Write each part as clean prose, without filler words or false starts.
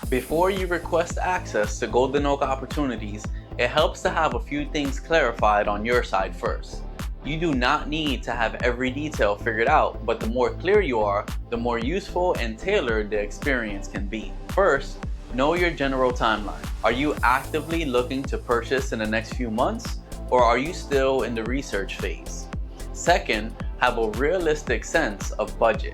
Before you request access to Golden Noa opportunities, it helps to have a few things clarified on your side first. You do not need to have every detail figured out, but the more clear you are, the more useful and tailored the experience can be. First, know your general timeline. Are you actively looking to purchase in the next few months, or are you still in the research phase? Second, have a realistic sense of budget.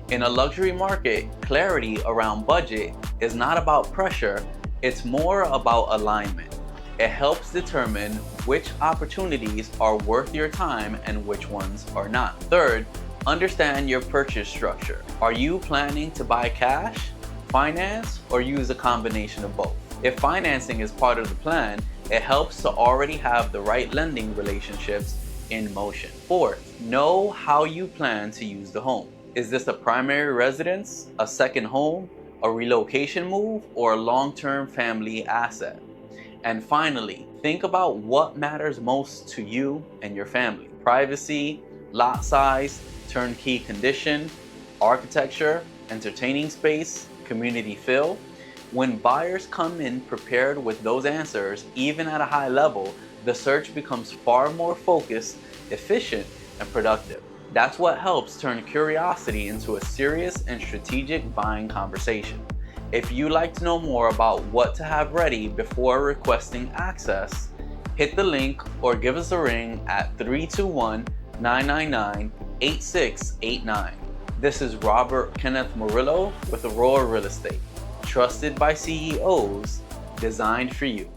In a luxury market, clarity around budget is not about pressure, it's more about alignment. It helps determine which opportunities are worth your time and which ones are not. Third, understand your purchase structure. Are you planning to buy cash, finance, or use a combination of both? If financing is part of the plan, it helps to already have the right lending relationships in motion. Fourth, know how you plan to use the home. Is this a primary residence, a second home, a relocation move, or a long-term family asset? And finally, think about what matters most to you and your family. Privacy, lot size, turnkey condition, architecture, entertaining space, community feel. When buyers come in prepared with those answers, even at a high level, the search becomes far more focused, efficient, and productive. That's what helps turn curiosity into a serious and strategic buying conversation. If you'd like to know more about what to have ready before requesting access, hit the link or give us a ring at 321-999-8689. This is Robert Kenneth Morillo with Aurora Real Estate, trusted by CEOs, designed for you.